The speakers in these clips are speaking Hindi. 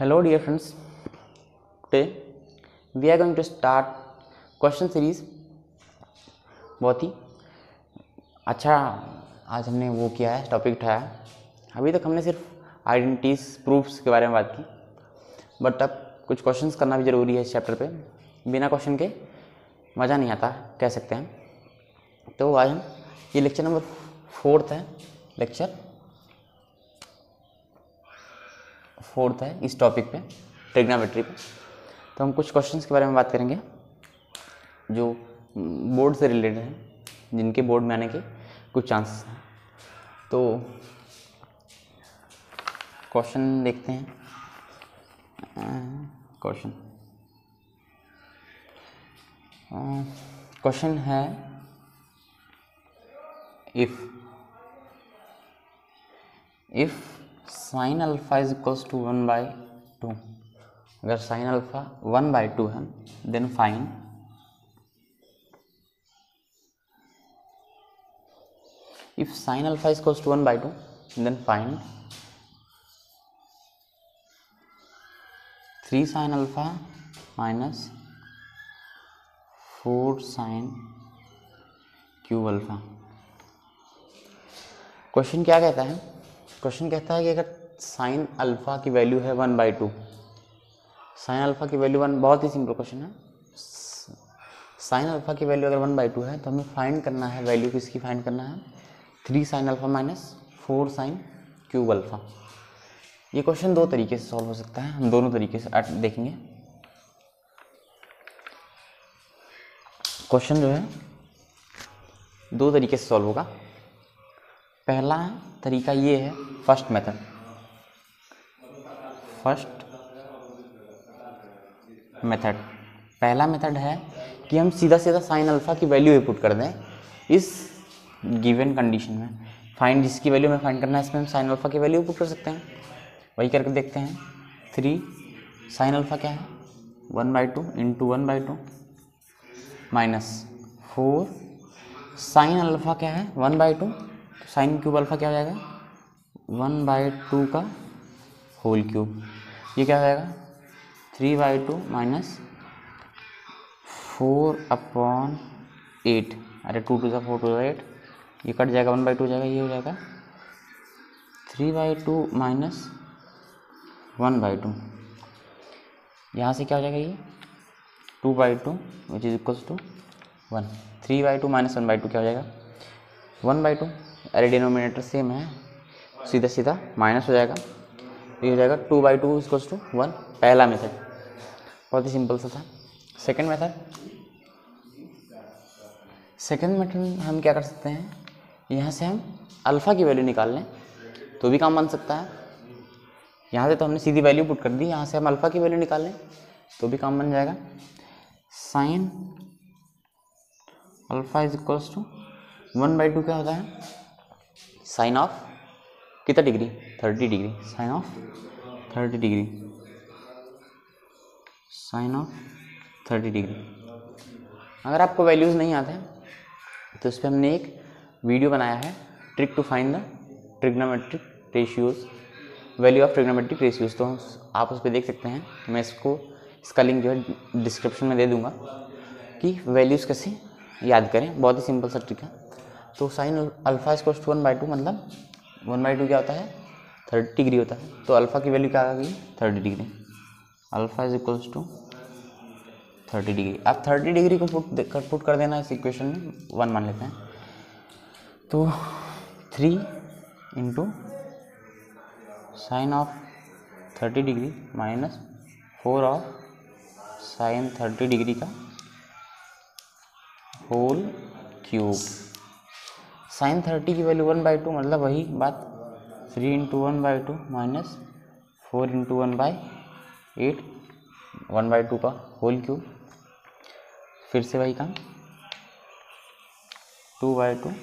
Hello dear friends, today we are going to start question series. बहुत ही अच्छा आज हमने वो किया है, टॉपिक उठाया। अभी तक हमने सिर्फ आइडेंटिटीज प्रूफ्स के बारे में बात की, बट अब कुछ क्वेश्चंस करना भी ज़रूरी है इस चैप्टर पे। बिना क्वेश्चन के मज़ा नहीं आता कह सकते हैं। तो आज हम ये लेक्चर नंबर 4 है, लेक्चर 4 है इस टॉपिक पे, ट्रिग्नोमेट्री पे। तो हम कुछ क्वेश्चंस के बारे में बात करेंगे जो बोर्ड से रिलेटेड हैं, जिनके बोर्ड में आने के कुछ चांसेस हैं। तो क्वेश्चन देखते हैं। क्वेश्चन है if sine alpha is equals to 1/2, अगर साइन अल्फा 1/2 है then find if sine alpha is equals to 1/2 then find 3 sine alpha minus 4 sine cube alpha. Question क्या कहता है? क्वेश्चन कहता है कि अगर साइन अल्फा की वैल्यू है 1/2, साइन अल्फा की वैल्यू 1, बहुत ही सिंपल क्वेश्चन है। साइन अल्फा की वैल्यू अगर 1/2 है तो हमें फाइंड करना है, वैल्यू किसकी फाइंड करना है? 3 sine alpha minus 4 sine cube alpha. ये क्वेश्चन दो तरीके से सॉल्व हो सकता है, हम दोनों तरीके से देखेंगे। क्वेश्चन जो है दो तरीके से सॉल्व होगा। पहला तरीका ये है, फर्स्ट मेथड पहला मेथड है कि हम सीधा सीधा साइन अल्फा की वैल्यू ही पुट कर दें इस गिवन कंडीशन में। फाइंड जिसकी वैल्यू में फाइंड करना है, इसमें हम साइन अल्फा की वैल्यू पुट कर सकते हैं। वही करके देखते हैं। 3 साइन अल्फा क्या है? 1/2 इंटू 1/2 माइनस 4 साइन अल्फा क्या है? 1/2, साइन क्यूब अल्फा क्या हो जाएगा? 1/2 का होल क्यूब। ये क्या हो जाएगा? 3/2 माइनस 4/8। अरे 2 2 4 2 8, ये कट जाएगा, 1/2 हो जाएगा, ये हो जाएगा 3/2 माइनस 1/2। यहाँ से क्या हो जाएगा? ये 2/2 which is equals to 1। 3/2 minus 1/2 क्या हो जाएगा? 1/2। अरे डिनोमिनेटर सेम है, सीधा सीधा माइनस हो जाएगा, ये हो जाएगा 2/2 इक्वल्स टू 1। पहला मेथड बहुत ही सिंपल सा था। सेकेंड मेथड हम क्या कर सकते हैं, यहाँ से हम अल्फ़ा की वैल्यू निकाल लें तो भी काम बन सकता है। यहाँ से तो हमने सीधी वैल्यू पुट कर दी, यहाँ से हम अल्फ़ा की वैल्यू निकाल लें तो भी काम बन जाएगा। Sine alpha is equals to 1/2 क्या होता है? साइन ऑफ कितना degree? 30 degree. Sine of 30 degree, sine of 30 degree. अगर आपको वैल्यूज़ नहीं आते हैं तो इस पर हमने एक वीडियो बनाया है, trick to find the trigonometric ratios, value of trigonometric ratios. तो आप उस पर देख सकते हैं। मैं इसका लिंक जो है डिस्क्रिप्शन में दे दूंगा कि वैल्यूज़ कैसे याद करें। बहुत ही सिंपल सा ट्रिक है। तो sine alpha is equals to 1/2, मतलब 1/2 क्या होता है? 30 डिग्री होता है। तो अल्फ़ा की वैल्यू क्या आ गई? 30 degree. Alpha is equals to 30 degree. अब 30 डिग्री को पुट कर देना इस इक्वेशन में, 1 मान लेते हैं। तो 3 into sine of 30 degree minus 4 of sine 30 degree का होल क्यूब। साइन 30 की वैल्यू 1/2, मतलब वही बात, 3 इंटू 1/2 माइनस 4 इंटू 1/8, 1/2 का होल क्यूब। फिर से वही काम, 2/2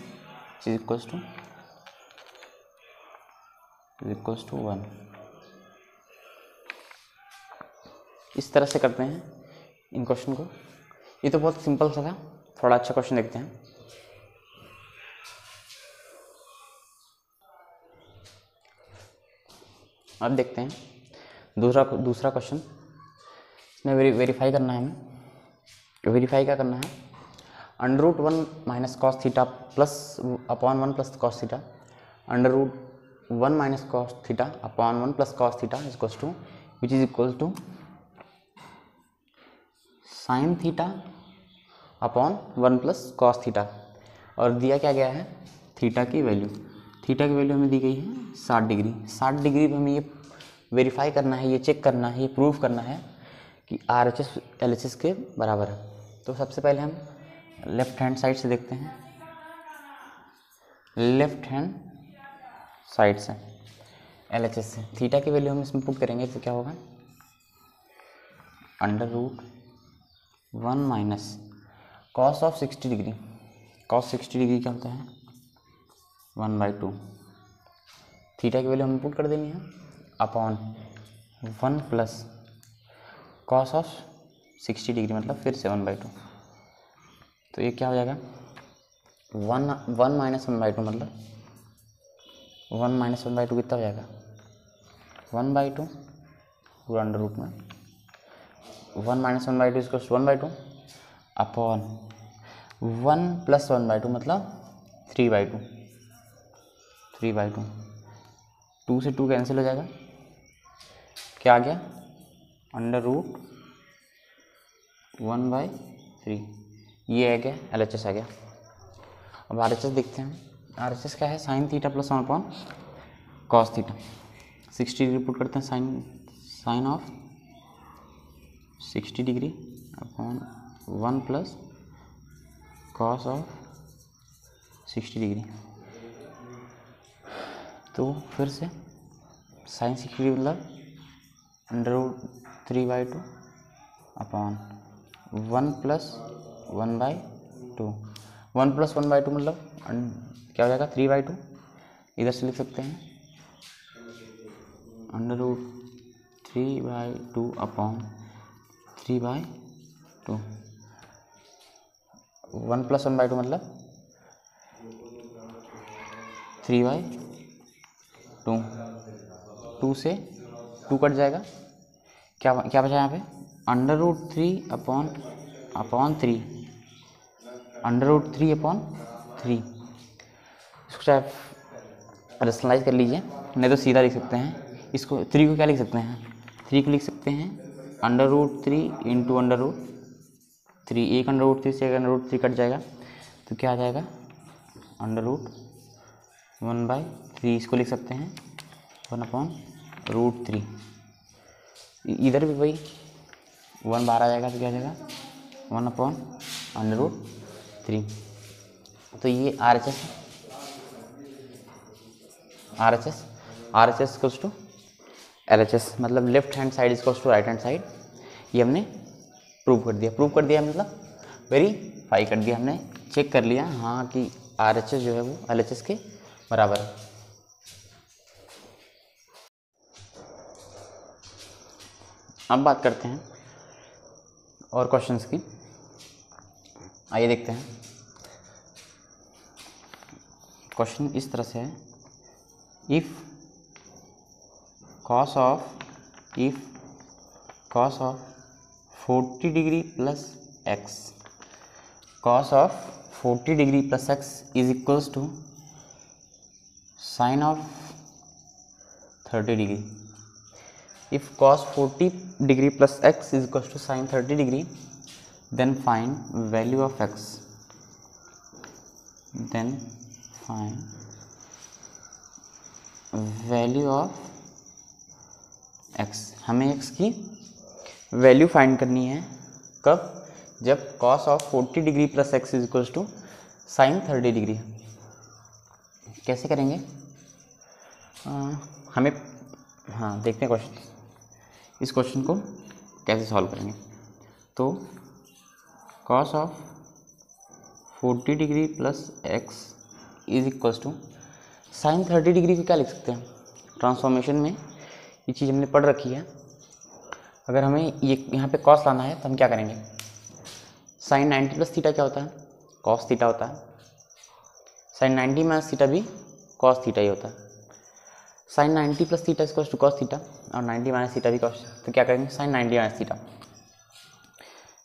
इज इक्वल्स टू 1। इस तरह से करते हैं इन क्वेश्चन को। ये तो बहुत सिंपल सा था, थोड़ा अच्छा क्वेश्चन देखते हैं। अब देखते हैं दूसरा क्वेश्चन इसमें वेरीफाई करना है हमें। वेरीफाई क्या करना है, under root 1 minus cos theta plus upon 1 plus cos theta, under root 1 minus cos theta upon 1 plus cos theta which is equal to sine theta upon 1 plus cos theta. और दिया क्या गया है, थीटा की वैल्यू हमें दी गई है 60 डिग्री। 60 डिग्री पे हमें ये वेरीफाई करना है, ये चेक करना है, ये प्रूव करना है कि RHS LHS के बराबर है। तो सबसे पहले हम लेफ्ट हैंड साइड से देखते हैं, लेफ्ट हैंड साइड से LHS से थीटा की वैल्यू हम इसमें पुट करेंगे तो क्या होगा, under root 1 minus cos of 60 degree, cos 60 degree क्या होता है 1/2, थीटा की वैल्यू हमें पुट कर देनी है upon 1 plus cos of 60 degree मतलब फिर से 1/2। तो ये क्या हो जाएगा 1 माइनस 1/2 मतलब 1 माइनस 1/2 कितना हो जाएगा 1/2 पूरा अंडर रूट में 1 माइनस 1/2 इसको 1/2 अपॉन 1 प्लस 1/2 मतलब 3/2, 2 से 2 कैंसिल हो जाएगा, क्या आ गया अंडर रूट 1/3, ये आ गया LHS आ गया। अब RHS देखते हैं, RHS क्या है sine theta plus 1 upon cos theta, 60 degree put करते हैं sine of 60 degree upon 1 plus cos of 60 degree. तो फिर से साइन 60 डिग्री मतलब under root 3/2 upon 1 plus 1/2, 1 plus 1/2 मतलब क्या हो जाएगा 3/2, इधर से लिख सकते हैं अंडर रूट 3/2 अपॉन 3/2, 1 प्लस 1/2 मतलब 3/2, 2 से 2 कट जाएगा, क्या बचा यहाँ पे under root 3 upon 3, under root 3 upon 3। इसको चाहे रेशनलाइज कर लीजिए, नहीं तो सीधा लिख सकते हैं इसको। 3 को क्या लिख सकते हैं, 3 को लिख सकते हैं under root 3 into under root 3, एक अंडर रूट 3 से एक अंडर रूट 3 कट जाएगा तो क्या आ जाएगा अंडर रूट 1/3, इसको लिख सकते हैं 1/√3। इधर भी वही 1 बाहर आ जाएगा तो क्या आ जाएगा 1/√3। तो ये RHS इक्वल्स टू LHS मतलब left hand side equals to right hand side, ये हमने प्रूव कर दिया मतलब वेरीफाई कर दिया, हमने चेक कर लिया हाँ कि RHS जो है वो LHS के बराबर है। अब बात करते हैं और क्वेश्चंस की, आइए देखते हैं। क्वेश्चन इस तरह से है, if cos of 40 degree plus x, cos of 40 degree plus x is equals to sine of 30 degree. If cos 40 degree plus x is equals to sin 30 degree, then find value of x. Then find value of x. हमें x की वैल्यू फाइंड करनी है कब, जब cos of 40 degree plus x is equals to sine 30 degree. कैसे करेंगे हमें, हाँ देखते हैं क्वेश्चन, इस क्वेश्चन को कैसे सॉल्व करेंगे। तो cos of 40 degree plus x is equals to sine 30 degree को क्या लिख सकते हैं, ट्रांसफॉर्मेशन में ये चीज़ हमने पढ़ रखी है। अगर हमें ये यहाँ पे cos लाना है तो हम क्या करेंगे, साइन 90 प्लस थीटा क्या होता है cos थीटा होता है, साइन 90 माइनस थीटा भी cos थीटा ही होता है। Sine 90 plus theta is to cos theta और 90 माइनस थीटा भी कॉस, तो क्या करेंगे sine 90 minus theta,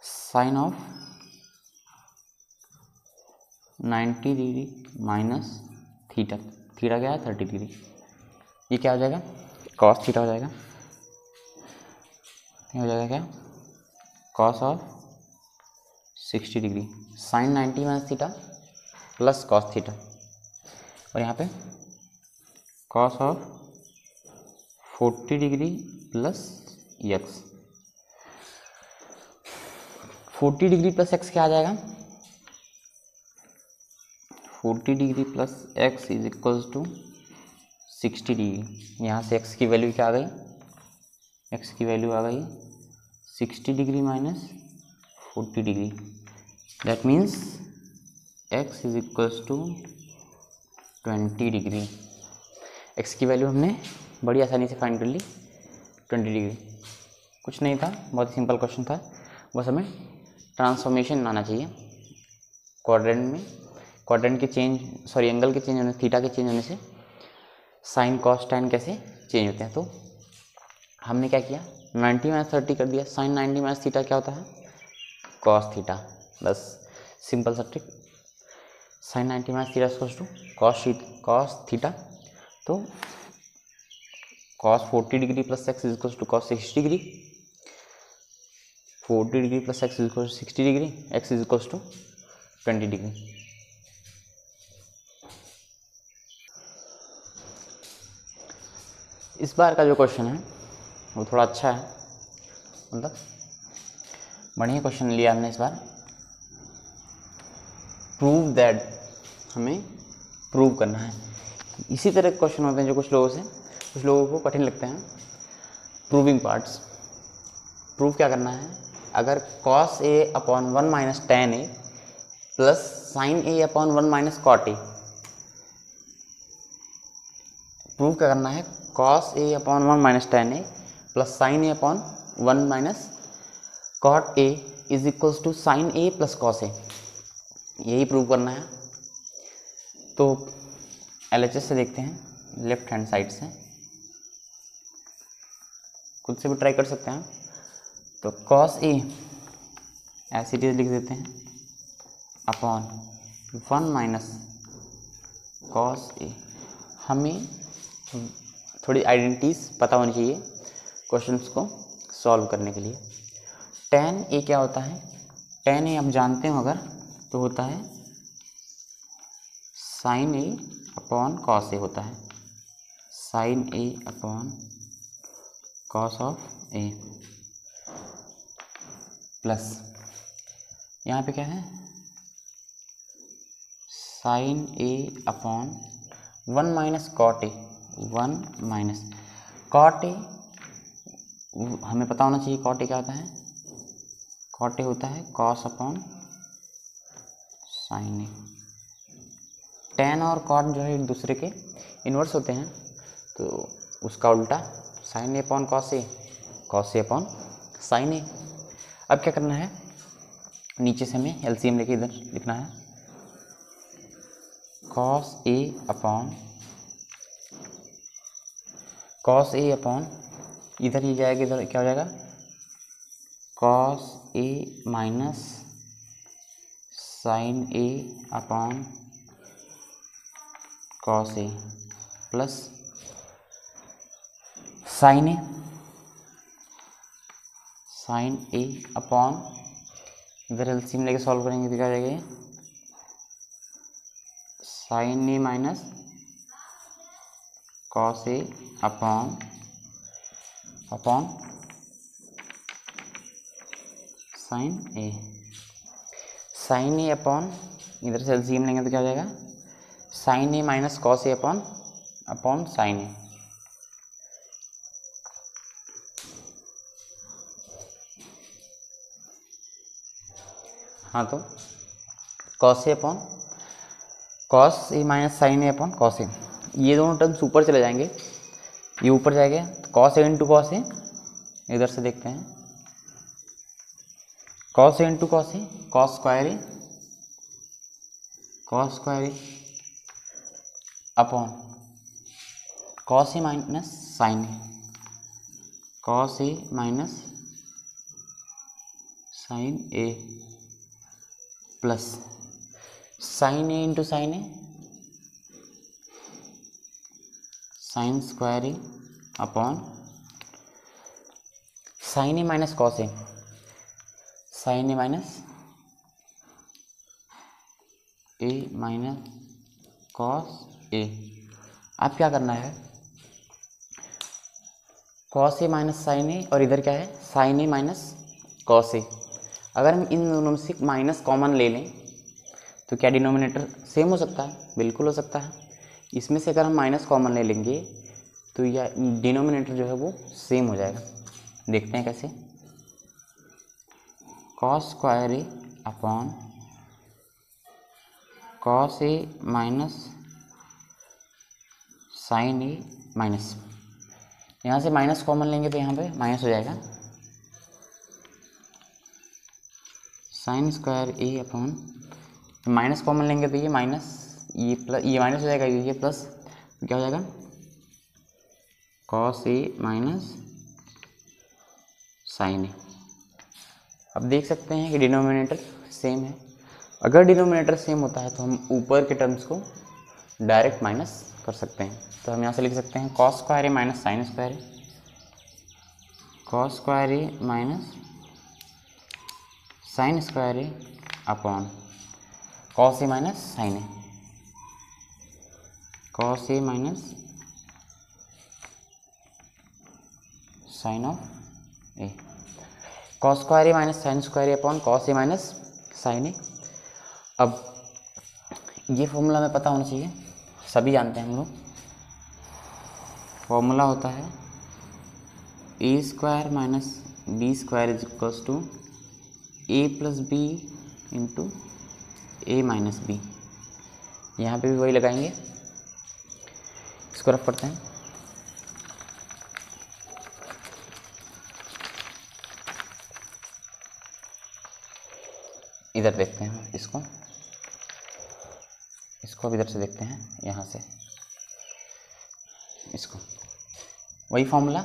sine of 90 degree minus theta, theta क्या है 30 डिग्री, ये क्या हो जाएगा कॉस थीटा हो जाएगा, ये हो जाएगा क्या cos of 60 degree, sine 90 minus theta plus cos theta, और यहाँ पे cos of 40 degree plus x, 40 degree plus x क्या आ जाएगा 40 degree plus x is equals to 60 degree, यहाँ से एक्स की वैल्यू क्या आ गई, एक्स की वैल्यू आ गई 60 degree minus 40 degree, that means x is equals to 20 degree. X की वैल्यू हमने बड़ी आसानी से फाइंड कर ली 20 डिग्री, कुछ नहीं था, बहुत ही सिंपल क्वेश्चन था, बस हमें ट्रांसफॉर्मेशन आना चाहिए क्वाड्रेंट में, क्वाड्रेंट के चेंज सॉरी एंगल के चेंज होने, थीटा के चेंज होने से साइन कॉस टैन कैसे चेंज होते हैं। तो हमने क्या किया 90 माइनस 30 कर दिया, साइन 90 माइनस थीटा क्या होता है कॉस थीटा, बस सिंपल सा trick, sine 90 minus theta equals to cos theta, तो cos 40 degree plus x is equals to cos 60 degree, 40 degree plus x is equals to 60 degree, x is equals to 20 degree. इस बार का जो क्वेश्चन है वो थोड़ा अच्छा है, मतलब बढ़िया क्वेश्चन लिया हमने इस बार, प्रूव दैट, हमें प्रूव करना है। इसी तरह के क्वेश्चन होते हैं जो कुछ लोगों को कठिन लगते हैं, प्रूविंग पार्ट्स। प्रूव क्या करना है, अगर cos a upon 1 minus tan a plus sine a upon 1 minus cot a, prove क्या करना है cos a upon 1 minus tan a plus sine a upon 1 minus cot a is equals to sine a plus cos a, यही प्रूव करना है। तो LHS से देखते हैं, लेफ्ट हैंड साइड से, खुद से भी ट्राई कर सकते हैं। तो cos a ऐसे लिख देते हैं अपॉन 1 माइनस cos a, हमें थोड़ी आइडेंटिटीज पता होनी चाहिए क्वेश्चंस को सॉल्व करने के लिए। tan a क्या होता है, tan a आप जानते हो अगर, तो होता है sine a upon cos a होता है, sine a upon cos of a, plus यहाँ पे क्या है sine a upon 1 minus cot a, 1 minus cot a, हमें पता होना चाहिए कॉट ए क्या होता है, कॉट ए होता है कॉस अपॉन साइन ए। टेन और कॉट जो है एक दूसरे के इन्वर्स होते हैं, तो उसका उल्टा sign a upon cos A upon sine a. अब क्या करना है, नीचे से हमें एलसीएम लेके इधर लिखना है, कॉस ए अपॉन इधर ही जाएगा, इधर क्या हो जाएगा cos a minus sine a upon cos a plus sine a upon, इधर एलसीएम लेके सॉल्व करेंगे तो क्या हो जाएगा sign A minus cos A upon sine a upon, इधर से एलसीएम लेंगे तो क्या हो जाएगा sign A minus cos A upon sine ए। हाँ, तो cos a minus sine a upon cos ए, ये दोनों टर्म्स ऊपर चले जाएंगे, ये ऊपर जाएंगे तो कॉस ए इंटू कॉस ए, इधर से देखते हैं cos A into cos A, cos square a upon cos a minus sine a, cos a minus sine A plus sine a into sine A, sign square a upon sine A minus cos A, sign A minus A minus cos A. अब क्या करना है, कॉस ए माइनस साइन ए और इधर क्या है sign A minus cos A. अगर हम इन दोनों में से माइनस कॉमन ले लें तो क्या डिनोमिनेटर सेम हो सकता है? बिल्कुल हो सकता है। इसमें से अगर हम माइनस कॉमन ले लेंगे तो यह डिनोमिनेटर जो है वो सेम हो जाएगा। देखते हैं कैसे। Cos square a upon cos a minus sine A minus, यहाँ से माइनस कॉमन लेंगे तो यहाँ पे माइनस हो जाएगा, sign square a upon minus common लेंगे तो ये माइनस, ये प्लस, ये माइनस हो जाएगा, ये प्लस, तो क्या हो जाएगा cos a minus sine a. अब देख सकते हैं कि डिनोमिनेटर सेम है। अगर डिनोमिनेटर सेम होता है तो हम ऊपर के टर्म्स को डायरेक्ट माइनस कर सकते हैं। तो हम यहाँ से लिख सकते हैं cos square a minus sine square a, cos square a minus sine square a upon cos a minus sine a, cos a minus sine of a, cos square a minus sine square a upon cos a minus sine a. अब ये फॉर्मूला हमें पता होना चाहिए, सभी जानते हैं हम लोग। फॉर्मूला होता है a square minus b square is equals to a plus b into a minus b. यहाँ पे भी वही लगाएंगे, इसको रफ करते हैं। इधर देखते हैं इसको अब इधर से देखते हैं, यहाँ से इसको वही formula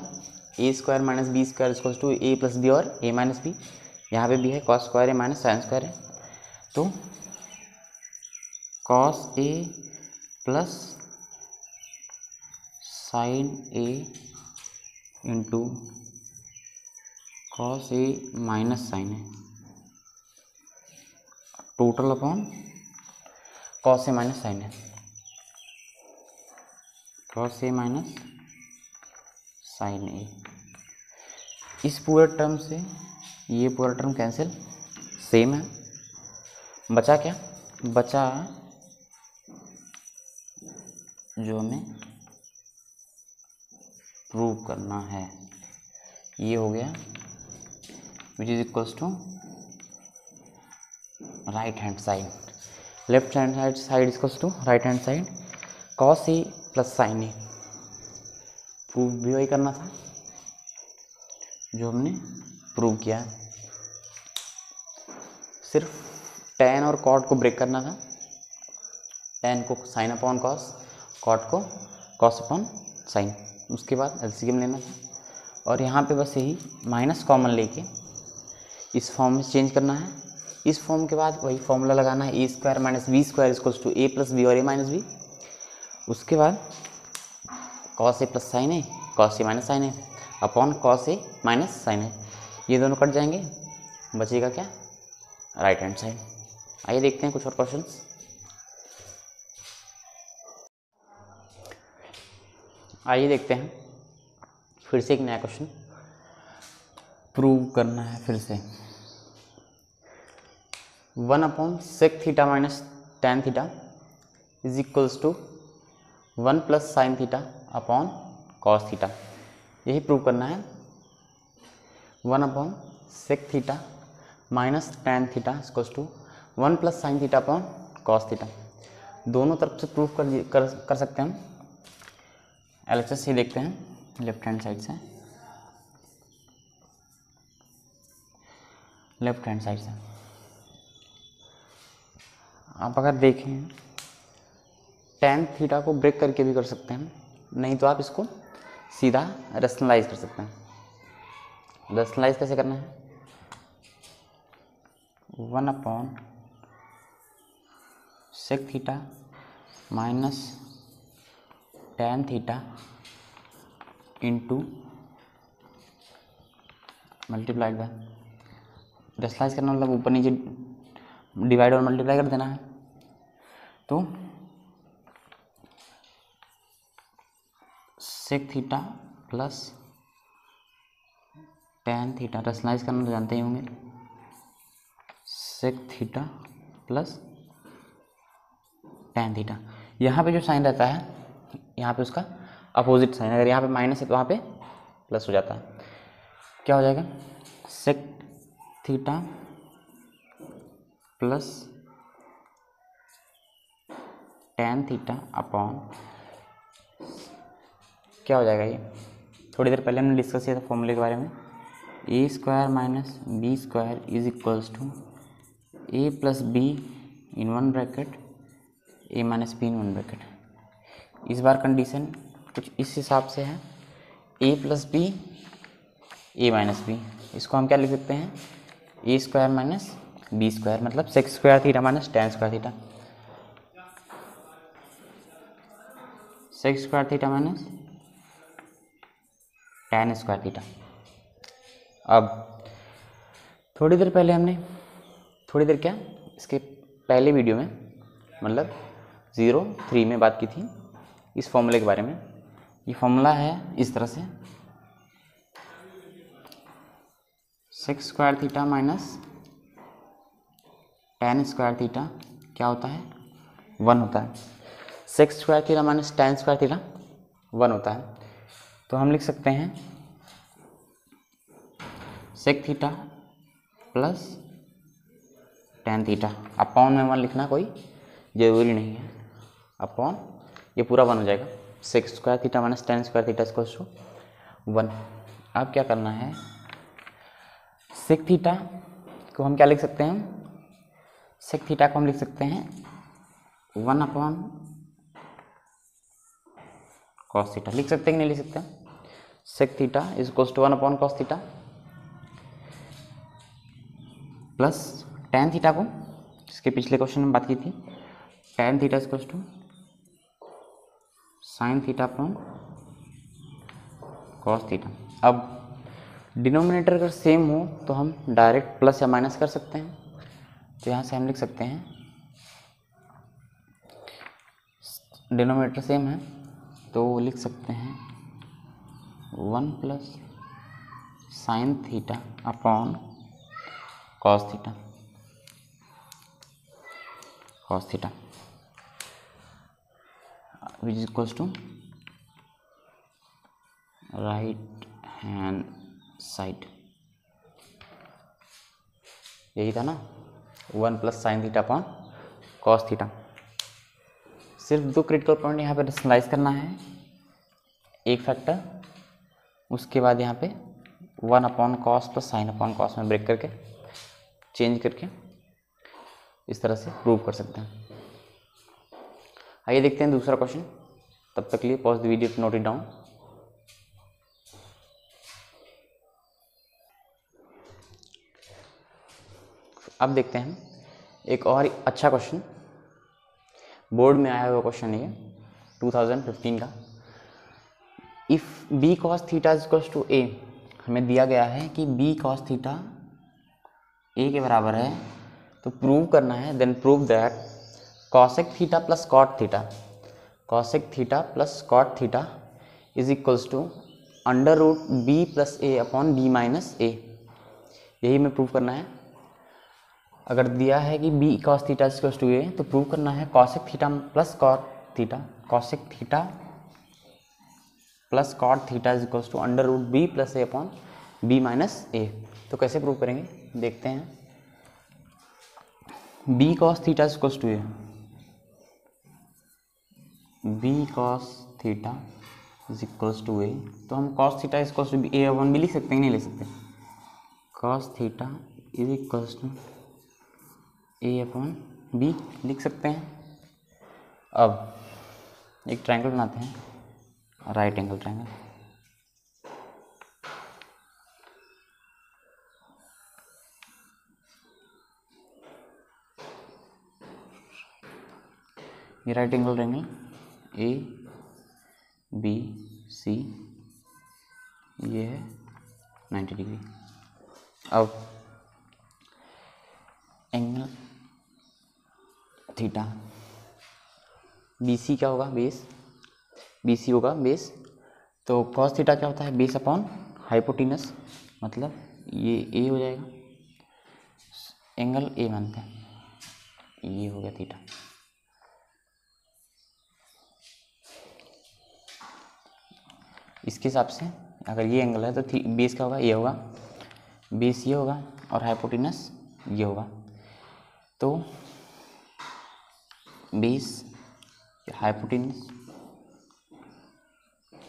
a square minus b square equals to a plus b और ए माइनस बी। यहाँ पे भी है cos square a minus sine square है, तो cos a plus sine a into cos a minus sine a total upon cos a minus sine a, cos a minus sine a. इस पूरे टर्म से ये पूरा टर्म कैंसिल, सेम है। बचा क्या? बचा जो हमें प्रूव करना है, ये हो गया which is equals to right hand side, left hand side equals to right hand side cos a plus sine a. Prove भी वही करना था जो हमने प्रूव किया, सिर्फ tan और cot को ब्रेक करना था। tan को साइन अपॉन कॉस, cot को कॉस अपॉन साइन, उसके बाद एलसीएम लेना था। और यहाँ पे बस यही माइनस कॉमन लेके इस फॉर्म में चेंज करना है। इस फॉर्म के बाद वही फॉर्मूला लगाना है, a square minus b square equals to a plus b और ए माइनस बी। उसके बाद cos a plus sine a, cos a minus sine a upon cos a minus sine a. ये दोनों कट जाएंगे, बचेगा क्या? Right hand side. आइए देखते हैं कुछ और क्वेश्चंस। आइए देखते हैं फिर से एक नया क्वेश्चन प्रूव करना है। फिर से 1 upon sec theta minus tan theta is equals to 1 plus sine theta upon cos theta. यही प्रूव करना है। 1 upon sec theta minus tan theta equals to 1 plus sine theta upon cos theta. दोनों तरफ से प्रूफ कर सकते हैं हम। एलएचएस ही देखते हैं लेफ्ट हैंड साइड से, लेफ्ट हैंड साइड से आप अगर देखें टैन थीटा को ब्रेक करके भी कर सकते हैं, नहीं तो आप इसको सीधा रेशनलाइज कर सकते हैं। रेशनलाइज कैसे करना है, 1/sec theta minus tan theta into multiplied by, rationalise करना मतलब ऊपर नीचे डिवाइड और मल्टीप्लाई कर देना है। तो sec theta plus tan theta, rationalise करना तो जानते ही होंगे, sec theta plus tan theta. यहाँ पे जो साइन रहता है यहाँ पे उसका अपोजिट साइन, अगर यहाँ पे माइनस है तो वहाँ पे प्लस हो जाता है। क्या हो जाएगा, sec theta plus tan theta upon, क्या हो जाएगा ये, थोड़ी देर पहले हमने डिस्कस किया था फॉर्मूले के बारे में, a square minus b square is equals to a plus b in one bracket a minus b in one bracket. इस बार कंडीशन कुछ इस हिसाब से है, a plus b a minus b, इसको हम क्या लिख सकते हैं, a square minus b square, मतलब sec square theta minus tan square theta, sec square theta minus tan square theta. अब थोड़ी देर पहले हमने, थोड़ी देर क्या, इसके पहले वीडियो में मतलब 03 में बात की थी इस फॉर्मूले के बारे में। ये फॉर्मूला है इस तरह से, sec square theta minus tan square theta क्या होता है, 1 होता है। Sec square theta minus tan square theta 1 होता है। तो हम लिख सकते हैं sec theta plus tan theta, upon में 1 लिखना कोई ज़रूरी नहीं है, अपॉन ये पूरा 1 हो जाएगा, sec square theta minus tan square theta equals to 1। अब क्या करना है, सेक थीटा को हम क्या लिख सकते हैं, सेक थीटा को हम लिख सकते हैं 1 अपॉन कॉस थीटा, लिख सकते हैं कि नहीं लिख सकते, sec theta is equals to 1 upon cos theta plus tan theta को, इसके पिछले क्वेश्चन में बात की थी, tan theta is equals to sine theta upon cos theta. अब डिनोमिनेटर अगर सेम हो तो हम डायरेक्ट प्लस या माइनस कर सकते हैं, तो यहाँ से हम लिख सकते हैं, डिनोमिनेटर सेम है तो लिख सकते हैं 1 plus sine theta upon cos theta, cos theta which is equals to right hand side, यही था ना, 1 plus sine theta upon cos theta. सिर्फ 2 क्रिटिकल पॉइंट यहाँ पे रेशनलाइज करना है, एक फैक्टर, उसके बाद यहाँ पे 1 upon cos plus sine upon cos में ब्रेक करके चेंज करके इस तरह से प्रूव कर सकते हैं। आइए देखते हैं दूसरा क्वेश्चन, तब तक के लिए pause the video to note it down. अब देखते हैं एक और अच्छा क्वेश्चन, बोर्ड में आया हुआ क्वेश्चन है 2015 का। If b cos theta is equals to a, हमें दिया गया है कि बी कॉस थीटा ए के बराबर है, तो प्रूव करना है, then prove that cosec theta plus cot theta, cosec theta plus cot theta is equals to under root b plus a upon b minus a, यही हमें प्रूव करना है। अगर दिया है कि b cos theta equals to a, तो प्रूव करना है cosec theta plus cot theta, cosec theta plus cot theta is equals to under root b plus a upon b minus a. तो कैसे प्रूव करेंगे, देखते हैं। B cos theta is equals to a, b cos theta is equals to a, तो हम cos theta is equals to a upon b लिख सकते हैं, नहीं लिख सकते, cos theta is equals to a upon b लिख सकते हैं। अब एक ट्रायंगल बनाते हैं राइट एंगल ट्रायंगल। ये right angle triangle a b c, ये है 90 डिग्री। अब एंगल थीटा, बी सी क्या होगा, बेस, बी सी होगा बेस। तो कॉस थीटा क्या होता है, बेस अपॉन हाइपोटिनस, मतलब ये ए हो जाएगा, एंगल ए मानते हैं, ये हो गया थीटा। इसके हिसाब से अगर ये एंगल है तो बेस क्या होगा, ये होगा, बेस ये होगा और हाइपोटिनस ये होगा। तो बेस हाइपोटिनस,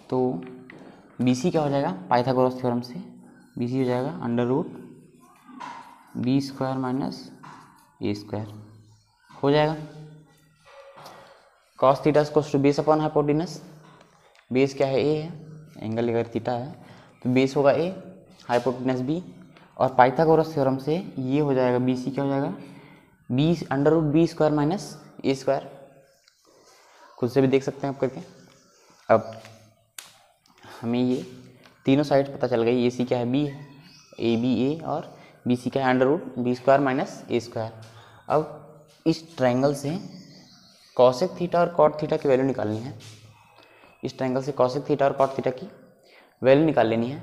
तो BC क्या हो जाएगा, पाइथागोरस थ्योरम से BC हो जाएगा under root b square minus a square हो जाएगा। Cos theta equals to base upon hypotenuse, base क्या है, ए है, एंगल अगर थीटा है तो बेस होगा ए, हाइपोटिनस बी, और पाइथागोरस थ्योरम से ये हो जाएगा BC क्या हो जाएगा, b under root b square minus a square. खुद से भी देख सकते हैं आप करके। अब हमें ये तीनों साइड पता चल गई, AC क्या है, B है, ए बी ए, और BC क्या है, under root b square minus a square. अब इस ट्रायंगल से कॉसेक थीटा और कॉट थीटा की वैल्यू निकालनी है। इस ट्रायंगल से कॉसेक थीटा और कॉट थीटा की वैल्यू निकाल लेनी है।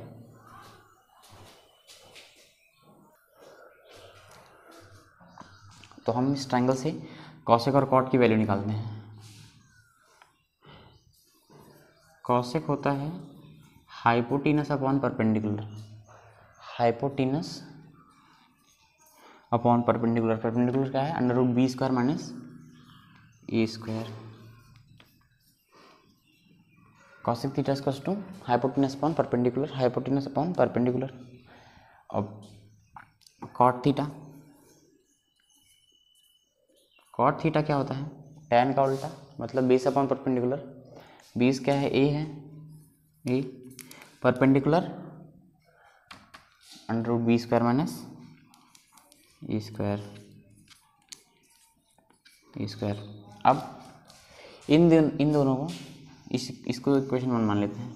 तो हम इस ट्रायंगल से कॉसेक और कॉट की वैल्यू निकालते हैं। कॉसेक होता है hypotenuse upon perpendicular, hypotenuse upon perpendicular, perpendicular क्या है, under root b square minus a square. Cosec theta equals to hypotenuse upon perpendicular, hypotenuse upon perpendicular. अब कॉट थीटा, कॉट थीटा क्या होता है, टैन का उल्टा, मतलब बेस अपॉन परपेंडिकुलर। बेस क्या है, ए है, a, perpendicular under root b square minus a square, a square. अब इन दोनों को इसको इक्वेशन 1 मान लेते हैं।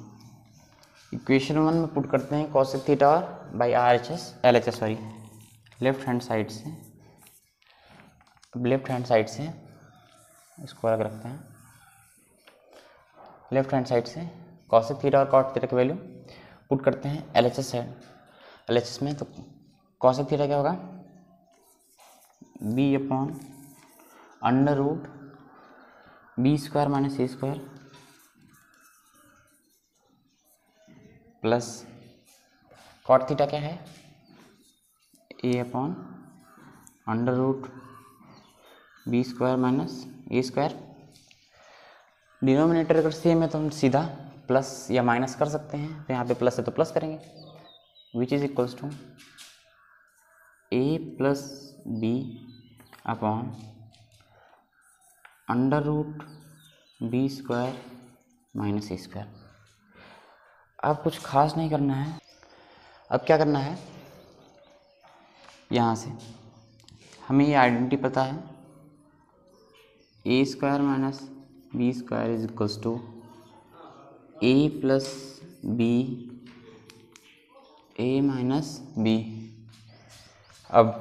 इक्वेशन 1 में पुट करते हैं कॉसेक थीटा और by LHS sorry, left hand side से। अब लेफ्ट हैंड साइड से इसको अलग रखते हैं। लेफ्ट हैंड साइड से कॉसेक थीटा और कॉट थीटा की वैल्यू पुट करते हैं LHS साइड, LHS में। तो कॉसेक थीटा क्या होगा, b upon under root b square minus a square plus cot theta क्या है, a upon under root b square minus a square. Denominator अगर सेम है तो हम सीधा प्लस या माइनस कर सकते हैं, तो यहाँ पे प्लस है तो प्लस करेंगे, which is equals to a plus b upon under root b square minus a square. अब कुछ खास नहीं करना है। अब क्या करना है, यहाँ से हमें ये आइडेंटिटी पता है, a square minus b square is equals to a plus b a minus b. अब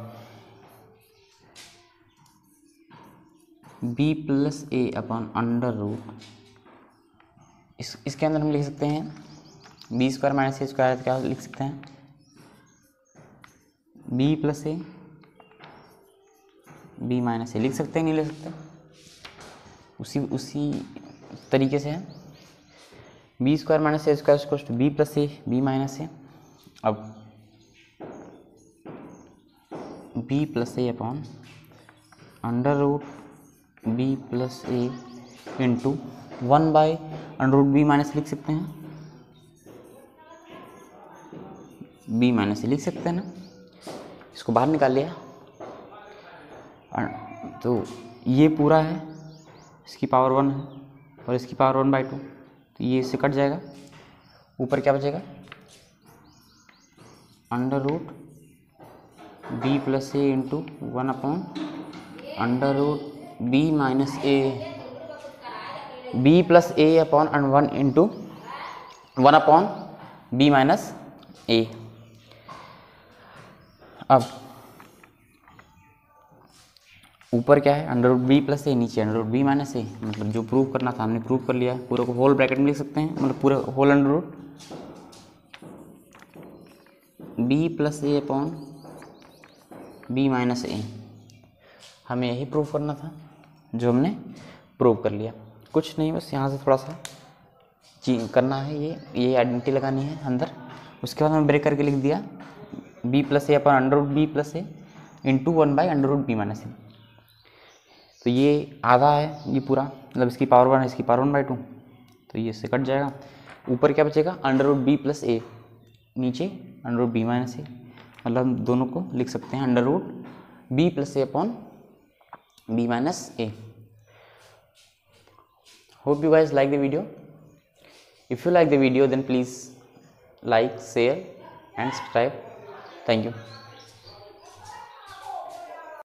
b plus a upon under root, इसके अंदर हम लिख सकते हैं b square minus a square, क्या लिख सकते हैं, b plus a b minus a लिख सकते हैं, नहीं लिख सकते, उसी तरीके से है, b square minus a square equals to b plus a b minus a. अब b plus a upon under root b plus a into 1 by under root b minus लिख सकते हैं, बी माइनस लिख सकते हैं ना, इसको बाहर निकाल लिया। तो ये पूरा है, इसकी पावर 1 है और इसकी पावर 1/2, तो ये इससे कट जाएगा, ऊपर क्या बचेगा, under root b plus a into 1 upon under root b minus a, b plus a upon 1 into 1 upon b minus a. अब ऊपर क्या है, under root b plus a, नीचे under root b minus a, मतलब जो प्रूव करना था हमने प्रूव कर लिया। पूरे को होल ब्रैकेट में लिख सकते हैं, मतलब पूरा whole under root b plus a upon b minus a. हमें यही प्रूव करना था जो हमने प्रूव कर लिया। कुछ नहीं, बस यहाँ से थोड़ा सा चेंज करना है, ये आइडेंटिटी लगानी है अंदर। उसके बाद हमने ब्रेक करके लिख दिया b plus a upon under root b plus a into 1 by under root b minus a. तो ये आधा है ये पूरा, मतलब इसकी पावर 1 है, इसकी पावर 1/2, तो ये इससे कट जाएगा। ऊपर क्या बचेगा, under root b plus a, नीचे under root b minus a, मतलब हम दोनों को लिख सकते हैं under root b plus a upon b minus a. Hope you guys like the video. If you like the video, then please like, share and subscribe. Thank you.